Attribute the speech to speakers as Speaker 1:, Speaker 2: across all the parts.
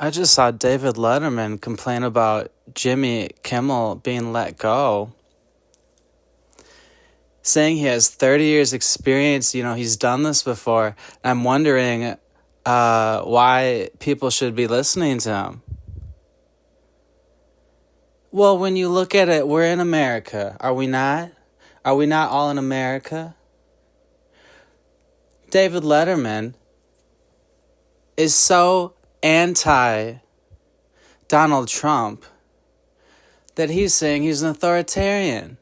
Speaker 1: I just saw David Letterman complain about Jimmy Kimmel being let go, saying he has 30 years experience. He's done this before. I'm wondering why people should be listening to him. Well, when you look at it, we're in America, are we not? Are we not all in America? David Letterman is so anti-Donald Trump that he's saying he's an authoritarian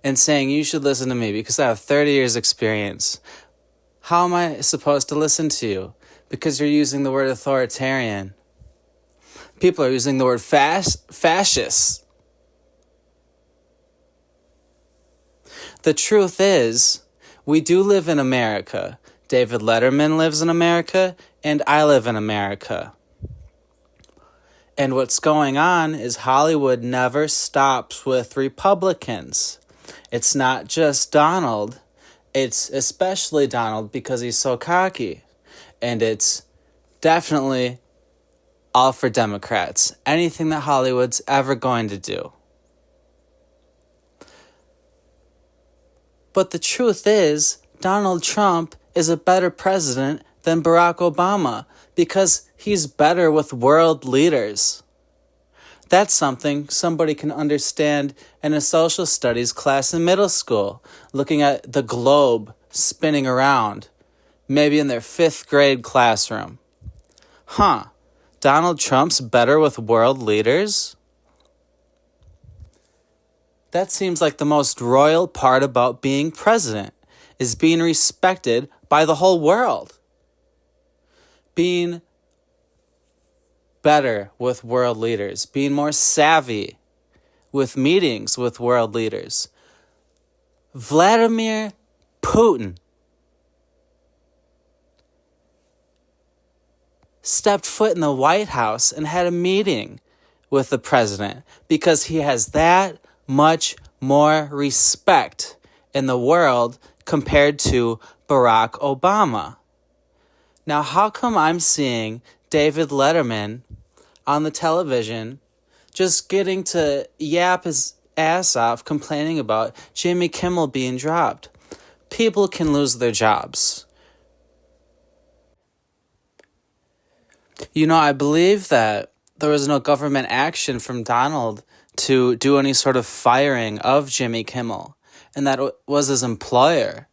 Speaker 1: and saying you should listen to me because I have 30 years experience. How am I supposed to listen to you? Because you're using the word authoritarian. People are using the word fascist. The truth is, we do live in America. David Letterman lives in America, and I live in America. And what's going on is Hollywood never stops with Republicans. It's not just Donald. It's especially Donald because he's so cocky. And it's definitely all for Democrats. Anything that Hollywood's ever going to do. But the truth is, Donald Trump is a better president than Barack Obama because he's better with world leaders. That's something somebody can understand in a social studies class in middle school, looking at the globe spinning around, maybe in their 5th grade classroom. Donald Trump's better with world leaders? That seems like the most royal part about being president, is being respected by the whole world. Being better with world leaders, being more savvy with meetings with world leaders. Vladimir Putin stepped foot in the White House and had a meeting with the president because he has that much more respect in the world compared to Barack Obama. Now, how come I'm seeing David Letterman on the television just getting to yap his ass off complaining about Jimmy Kimmel being dropped? People can lose their jobs. I believe that there was no government action from Donald to do any sort of firing of Jimmy Kimmel. And that was his employer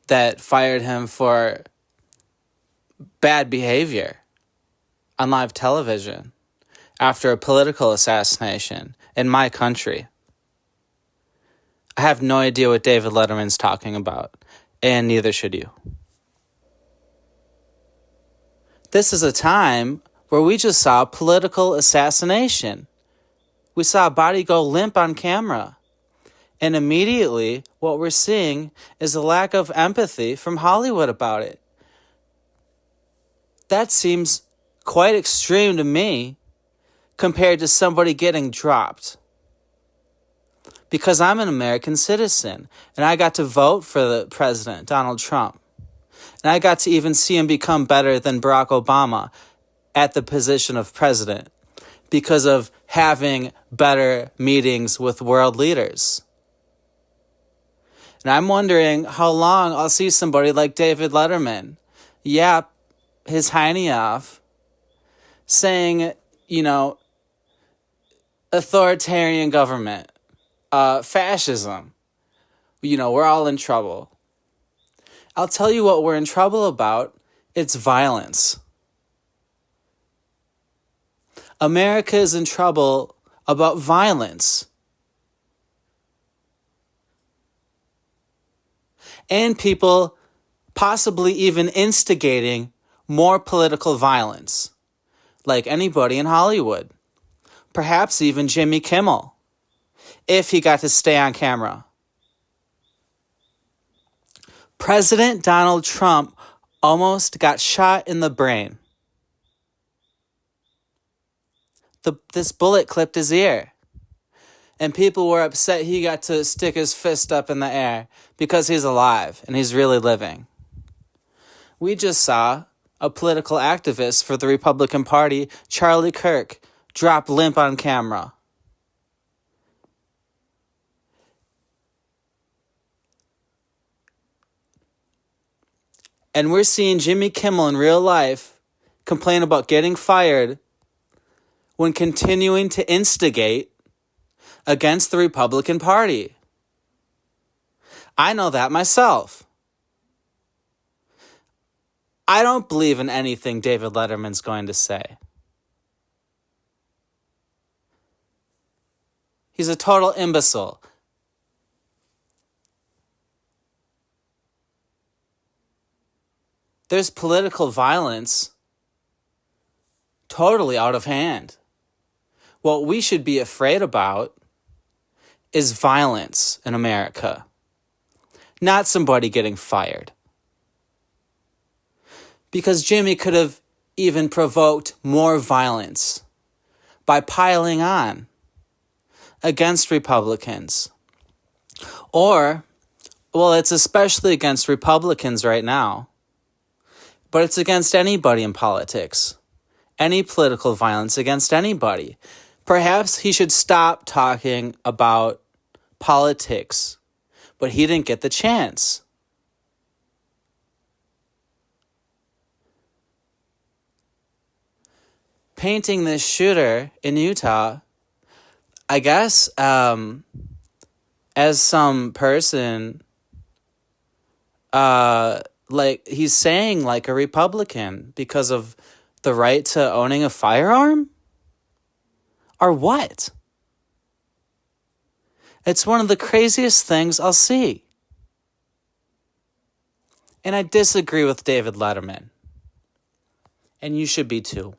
Speaker 1: that fired him for bad behavior on live television after a political assassination in my country. I have no idea what David Letterman's talking about, and neither should you. This is a time where we just saw political assassination. We saw a body go limp on camera. And immediately, what we're seeing is a lack of empathy from Hollywood about it. That seems quite extreme to me compared to somebody getting dropped. Because I'm an American citizen, and I got to vote for the president, Donald Trump. And I got to even see him become better than Barack Obama at the position of president because of having better meetings with world leaders. And I'm wondering how long I'll see somebody like David Letterman yap his hiney off saying, authoritarian government, fascism, we're all in trouble. I'll tell you what we're in trouble about. It's violence. America is in trouble about violence. And people possibly even instigating more political violence, like anybody in Hollywood. Perhaps even Jimmy Kimmel, if he got to stay on camera. President Donald Trump almost got shot in the brain. This bullet clipped his ear. And people were upset he got to stick his fist up in the air because he's alive and he's really living. We just saw a political activist for the Republican Party, Charlie Kirk, drop limp on camera. And we're seeing Jimmy Kimmel in real life complain about getting fired when continuing to instigate against the Republican Party. I know that myself. I don't believe in anything David Letterman's going to say. He's a total imbecile. There's political violence totally out of hand. What we should be afraid about is violence in America, not somebody getting fired. Because Jimmy could have even provoked more violence by piling on against Republicans. Or, well, it's especially against Republicans right now, but it's against anybody in politics. Any political violence against anybody. Perhaps he should stop talking about politics, but he didn't get the chance. Painting this shooter in Utah, I guess, as some person, like he's saying like a Republican because of the right to owning a firearm? Or what? It's one of the craziest things I'll see. And I disagree with David Letterman. And you should be too.